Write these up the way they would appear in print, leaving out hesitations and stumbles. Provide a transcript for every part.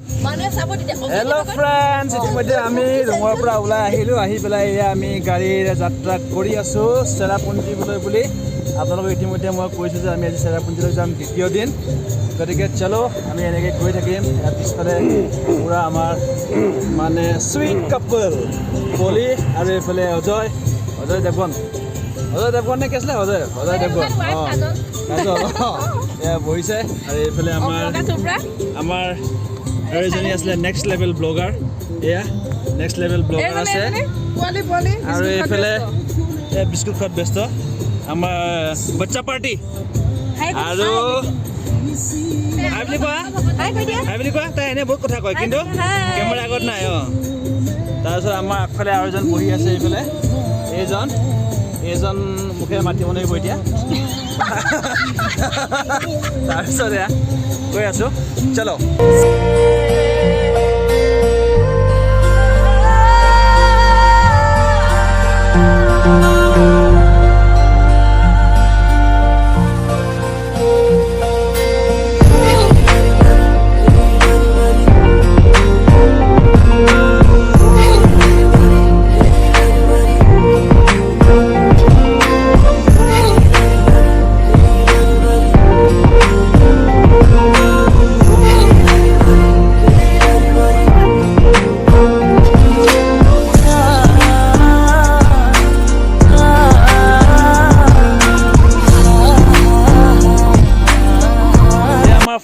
Hello friends, ইতিমধ্যে আমি ৰুমৰ পৰা ওলাই আহিলো আহি পেলাই আমি গাড়ীৰ যাত্ৰা কৰি আছো চেৰাপুঞ্জী বুলি আপোনালোকক ইতিমধ্যে মই কৈছো যে আমি আজি চেৰাপুঞ্জীলৈ যাম দ্বিতীয় দিন গতিকে চলো আমি এনেকৈ গৈ থাকিম ইয়াৰ পিছফালে পুৰা আমাৰ মানে সুইট কাপল পলি আৰু এইফালে অজয় দেৱগন নে কি আছিলে অজয় দেৱগন এয়া বহিছে আৰু এইফালে আমাৰ আৰু এজনী আছিলে নেক্সট লেভেল ব্লগাৰ এয়া নেক্সট লেভেল ব্লগাৰ আছে আৰু এইফালে বিস্কুট খোৱাত ব্যস্ত আমাৰ বাচ্চা পাৰ্টি আৰু হাই বুলি কোৱা তাই এনে বহুত কথা কয় কিন্তু কেমেৰা আগত নাই তাৰপিছত আমাৰ আগফালে আৰু এজন বহি আছে এইফালে এইজন মুখে মাতিব নোৱাৰিব এতিয়া তাৰপিছত এয়া কৈ আছো চলো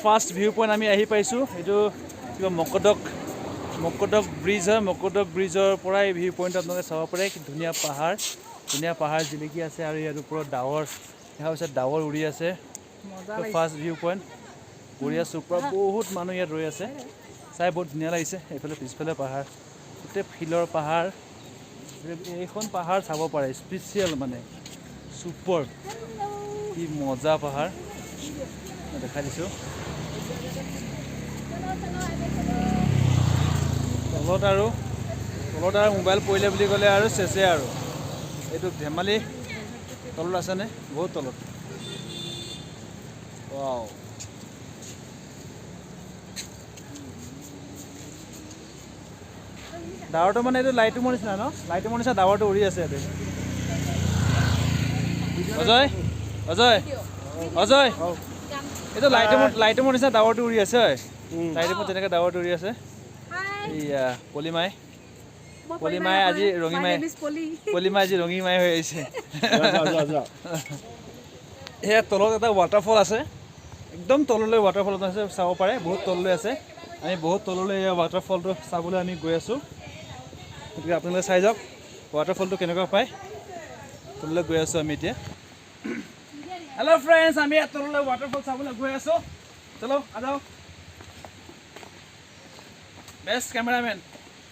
ফাৰ্ষ্ট ভিউ পইণ্ট আমি আহি পাইছোঁ এইটো কিবা মকদক ব্ৰিজ হয় মকদক ব্ৰিজৰ পৰা এই ভিউ পইণ্ট আপোনালোকে চাব পাৰে কি ধুনীয়া পাহাৰ জিলিকি আছে আৰু ইয়াৰ ওপৰত ডাৱৰ উৰি আছে ফাৰ্ষ্ট ভিউ পইণ্ট বঢ়িয়া চুপাৰ বহুত মানুহ ইয়াত ৰৈ আছে চাই বহুত ধুনীয়া লাগিছে এইফালে পিছফালে পাহাৰ গোটেই ফিলৰ পাহাৰ এইখন পাহাৰ চাব পাৰে স্পেচিয়েল মানে চুপাৰ কি মজা পাহাৰ দেখাই দিছোঁ তলত আৰু মোবাইল পৰিলে বুলি ক'লে আৰু চেচে আৰু এইটো ধেমালি তলত আছেনে বহুত তলত ডাৱৰটো মানে এইটো লাইটৰ নিচিনা ন লাইটৰ নিচিনা ডাৱৰটো উৰি আছে ইয়াতে অজয় এইটো লাইটৰ নিচিনা ডাৱৰটো উৰি আছে লাইটৰ তেনেকৈ ডাৱৰটো উৰি আছে এয়া পলিমাই আজি ৰঙীমাই হৈ আহিছে সেয়া তলত এটা ৱাটাৰফল আছে একদম তললৈ ৱাটাৰফল আছে চাব পাৰে বহুত তললৈ আছে আমি বহুত তললৈ এই ৱাটাৰফলটো চাবলৈ আমি গৈ আছোঁ গতিকে আপোনালোকে চাই যাওক ৱাটাৰফলটো কেনেকুৱা পায় তললৈ গৈ আছোঁ আমি এতিয়া হেল্ল' ফ্ৰেণ্ডছ আমি ইয়াত তললৈ ৱাটাৰফল চাবলৈ গৈ আছোঁ চলো আজাও best cameraman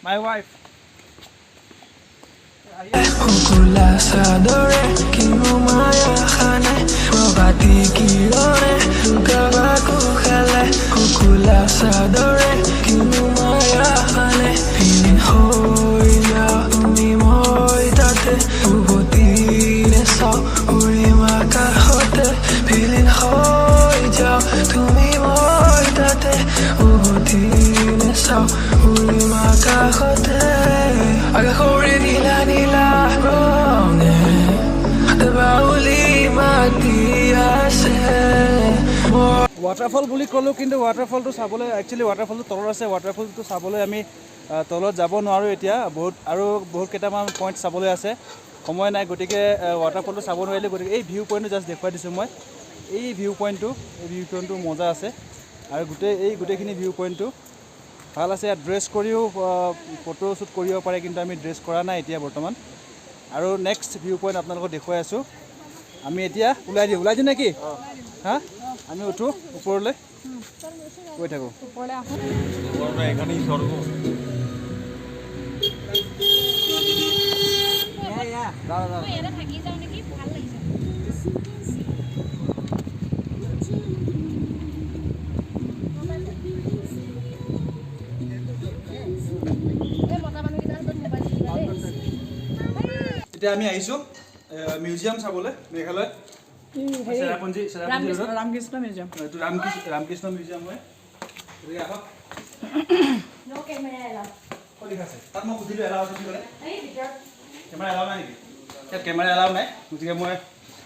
my wife Kukula sadore kinumaya khane probati kirone kabaku khale kukula sadore kinumaya khane pin hoy ja tumi moi tate uboti ne sa uri maka hote pin hoy ja tumi moi tate uboti ne sa uri maka hote aga khori nila waterfall বুলি ক'লোঁ কিন্তু ৱাটাৰফলটো চাবলৈ actually ৱাটাৰফলটো তলত আছে ৱাটাৰফলটো চাবলৈ আমি তলত যাব নোৱাৰোঁ এতিয়া বহুত কেইটামান পইণ্ট চাবলৈ আছে সময় নাই গতিকে ৱাটাৰফলটো চাব নোৱাৰিলোঁ গতিকে এই ভিউ পইণ্টটো জাষ্ট দেখুৱাই দিছোঁ মই এই ভিউ পইণ্টটো মজা আছে আৰু গোটেইখিনি ভিউ পইণ্টটো ভাল আছে ইয়াত ড্ৰেছ কৰিও ফটো শ্বুট কৰিব পাৰে কিন্তু আমি ড্ৰেছ কৰা নাই এতিয়া বৰ্তমান আৰু নেক্সট ভিউ পইণ্ট আপোনালোকক দেখুৱাই আছোঁ আমি এতিয়া ওলাই দিওঁ নেকি হা আমি উঠো ওপৰলৈ গৈ থাকোঁ এতিয়া আমি আহিছোঁ মিউজিয়াম চাবলৈ মেঘালয় চেৰাপুঞ্জী ৰামকৃষ্ণ মিউজিয়াম হয় গতিকে আহক No camera allowed. ক'ত লিখা আছে তাত মই সুধিলোঁ এলাও আছে বুলি ক'লে এই ভিতৰত কেমেৰা এলাও নাই নেকি ইয়াত কেমেৰা এলাও নাই গতিকে মই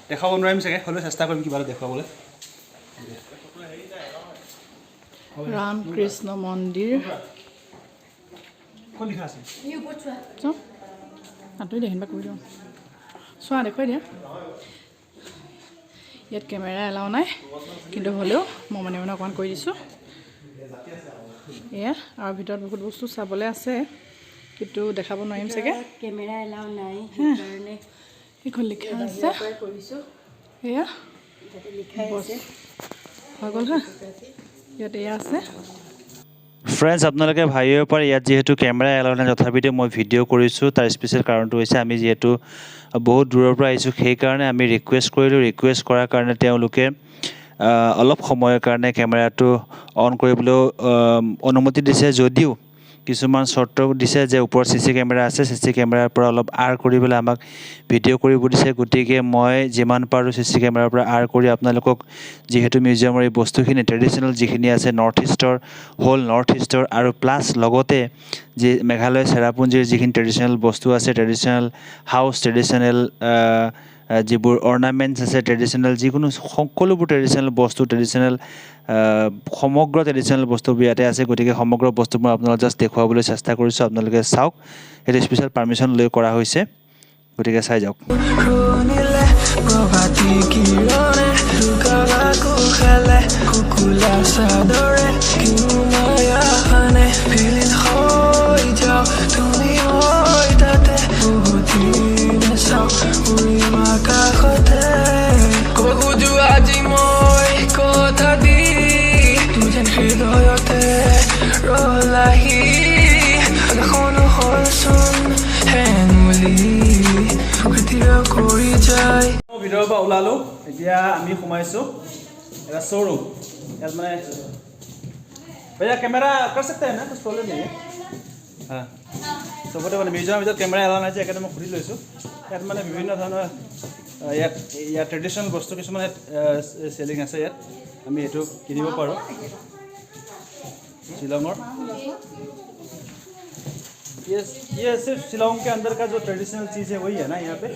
দেখাব নোৱাৰিম চাগে হ'লেও চেষ্টা কৰিম কিবা এটা দেখুৱাবলৈ ৰামকৃষ্ণ মন্দিৰ ক'ত লিখা আছে এই ওপৰত চোৱা চাওঁ আঁতৰি দেখিবা কৈ দিওঁ চোৱা দেখুৱাই দিয়া ইয়াত কেমেৰা এলাও নাই কিন্তু হ'লেও মই মানে অকণমান কৰি দিছোঁ এয়া আৰু ভিতৰত বহুত বস্তু চাবলৈ আছে কিন্তু দেখাব নোৱাৰিম চাগে কেমেৰা এলাও নাই সেইকাৰণে সেইখন লিখা আছে কৰিছোঁ এয়া তাতে লিখাই আছে হৈ গ'ল হা ইয়াত এয়া আছে ফ্ৰেণ্ডছ আপোনালোকে ভাবিব পাৰে ইয়াত যিহেতু কেমেৰা এলাও নাই তথাপিতো মই ভিডিঅ' কৰিছোঁ তাৰ স্পেচিয়েল কাৰণটো হৈছে আমি যিহেতু বহুত দূৰৰ পৰা আহিছোঁ সেইকাৰণে আমি ৰিকুৱেষ্ট কৰিলোঁ ৰিকুৱেষ্ট কৰাৰ কাৰণে তেওঁলোকে অলপ সময়ৰ কাৰণে কেমেৰাটো অন কৰিবলৈও অনুমতি দিছে যদিও কিছুমান চৰ্ত দিছে যে ওপৰত CC কেমেৰা আছে CC কেমেৰাৰ পৰা অলপ আৰ কৰি পেলাই আমাক ভিডিঅ' কৰিব দিছে গতিকে মই যিমান পাৰোঁ CC কেমেৰাৰ পৰা আৰ কৰি আপোনালোকক যিহেতু মিউজিয়ামৰ এই বস্তুখিনি ট্ৰেডিশ্যনেল যিখিনি আছে নৰ্থ ইষ্টৰ আৰু প্লাছ লগতে যি মেঘালয় চেৰাপুঞ্জীৰ যিখিনি ট্ৰেডিশ্যনেল বস্তু আছে ট্ৰেডিশ্যনেল হাউচ ট্ৰেডিশ্যনেল যিবোৰ অৰ্নামেণ্টছ আছে ট্ৰেডিশ্যনেল যিকোনো সকলোবোৰ ট্ৰেডিশ্যনেল বস্তু ট্ৰেডিশ্যনেল সমগ্ৰ ট্ৰেডিশ্যনেল বস্তুবোৰ ইয়াতে আছে গতিকে সমগ্ৰ বস্তুবোৰ আপোনালোকক জাষ্ট দেখুৱাবলৈ চেষ্টা কৰিছোঁ আপোনালোকে চাওক সেইটো স্পেচিয়েল পাৰ্মিশ্যন লৈ কৰা হৈছে গতিকে চাই যাওক ভিতৰৰ পৰা ওলালোঁ এতিয়া আমি সোমাইছোঁ এটা শ্ব'ৰুম ইয়াত মানে भैया कैमरा कर सकते हैं ना कुछ प्रॉब्लम नहीं है हाँ চবতে মানে মিউজিয়ামৰ ভিতৰত কেমেৰা এলাও নাই যে একেবাৰে মই সুধি লৈছোঁ ইয়াত মানে বিভিন্ন ধৰণৰ ইয়াত ট্ৰেডিশ্যনেল বস্তু কিছুমান চেলিং আছে ইয়াত আমি এইটো কিনিব পাৰোঁ शिलोंगोर ये सिर्फ शिलोंग के अंदर का जो ट्रेडिशनल चीज़ है वही है ना यहाँ पे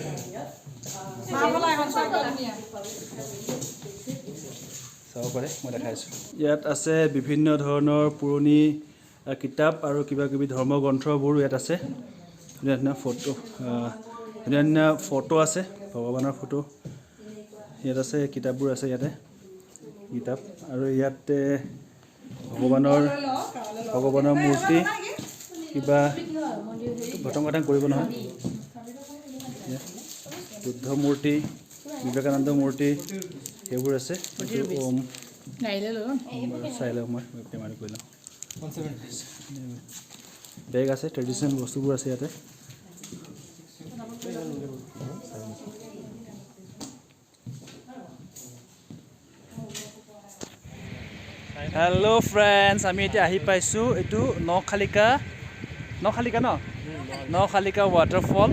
চাব পাৰে মই দেখাইছোঁ ইয়াত আছে বিভিন্ন ধৰণৰ পুৰণি কিতাপ আৰু কিবা কিবি ধৰ্মগ্ৰন্থবোৰো ইয়াত আছে ধুনীয়া ধুনীয়া ফটো আছে ভগৱানৰ ফটো ইয়াত আছে কিতাপবোৰ আছে ইয়াতে কিতাপ আৰু ইয়াতে ভগৱানৰ মূৰ্তি কিবা ঘটং কৰিব নহয় বুদ্ধ মূৰ্তি বিবেকানন্দ মূৰ্তি সেইবোৰ আছে চাই লওঁ মই কেমেৰা কৰি লওঁ বেগ আছে ট্ৰেডিশ্যনেল বস্তুবোৰ আছে ইয়াতে হেল্ল' ফ্ৰেণ্ডছ আমি এতিয়া আহি পাইছোঁ এইটো নখালিকা ৱাটাৰফল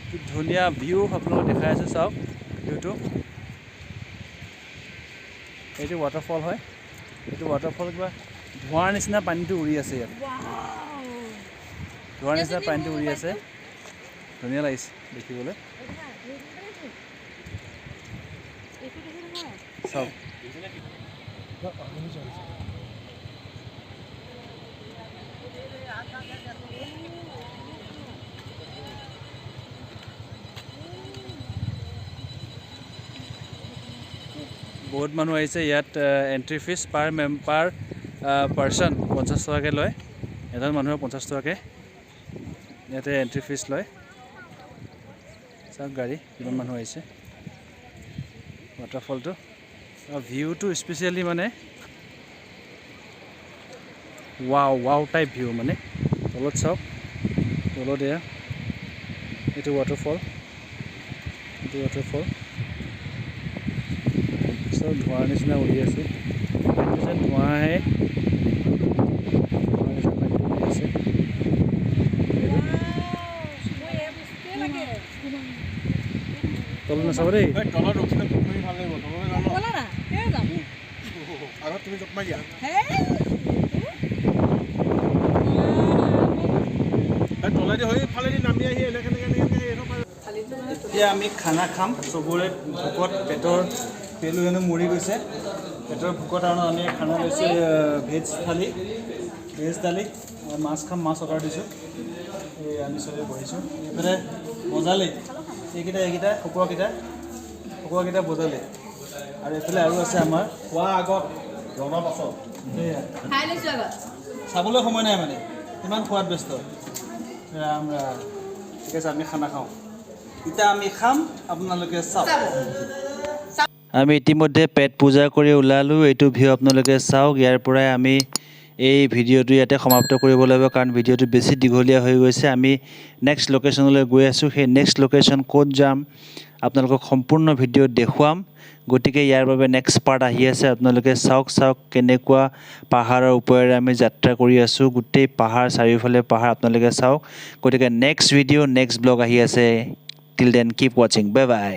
কি ধুনীয়া ভিউ আপোনালোকক দেখাই আছোঁ চাওক ভিউটো এইটো ৱাটাৰফল হয় এইটো ৱাটাৰফল কিবা ধোঁৱাৰ নিচিনা পানীটো উৰি আছে ইয়াত ধোঁৱাৰ নিচিনা পানীটো উৰি আছে ধুনীয়া লাগিছে দেখিবলৈ চাওক বহুত মানুহ আহিছে ইয়াত এণ্ট্ৰি ফিজ পাৰ পাৰ্চন 50 টকাকৈ লয় এজন মানুহৰ 50 টকাকৈ ইয়াতে এণ্ট্ৰি ফিজ লয় চাওক গাড়ী কিমান মানুহ আহিছে ৱাটাৰফলটো ভিউটো স্পেচিয়েলি মানে ৱাও টাইপ ভিউ মানে তলত চাওক তলত এয়া এইটো ৱাটাৰফল চব ধোঁৱাৰ নিচিনা উৰি আছে ধোঁৱা আহে আছে তলত নাচাব দেই তলত ৰখিলে পুখুৰী ভাল লাগিব তললৈ যাম তুমি জপ মাৰি দিয়া এতিয়া আমি খানা খাম চবৰে ভোকত পেটৰ পেলু হেনো মৰি গৈছে পেটৰ ভোকত আৰু আমি খানা লৈছোঁ ভেজ থালি মাছ খাম মাছ অৰ্ডাৰ দিছোঁ এই আমি চবেই বহিছোঁ এইফালে বজালে এইকেইটা কুকুৰাকেইটা বজালে আৰু এইফালে আৰু আছে আমাৰ খোৱা আগত ৰন্ধা পাছত সেয়া খাই লৈছোঁ আগত চাবলৈ সময় নাই মানে ইমান খোৱাত ব্যস্ত ৰাম ৰাম ঠিক আছে আমি খানা খাওঁ এতিয়া আমি খাম আপোনালোকে চাওক আমি ইতিমধ্যে পেট পূজা কৰি ওলালোঁ এইটো ভিডিঅ' আপোনালোকে চাওক ইয়াৰ পৰাই আমি এই ভিডিঅ'টো ইয়াতে সমাপ্ত কৰিব লাগিব কাৰণ ভিডিঅ'টো বেছি দীঘলীয়া হৈ গৈছে আমি নেক্সট লোকেশ্যনলৈ গৈ আছোঁ সেই নেক্সট লোকেশ্যন ক'ত যাম আপোনালোকক সম্পূৰ্ণ ভিডিঅ'ত দেখুৱাম গতিকে ইয়াৰ বাবে নেক্সট পাৰ্ট আহি আছে আপোনালোকে চাওক কেনেকুৱা পাহাৰৰ ওপৰেৰে আমি যাত্ৰা কৰি আছোঁ গোটেই পাহাৰ চাৰিওফালে পাহাৰ আপোনালোকে চাওক গতিকে নেক্সট ভিডিঅ' নেক্সট ব্লগ আহি আছে টিল দেন কিপ ৱাচিং বাই বাই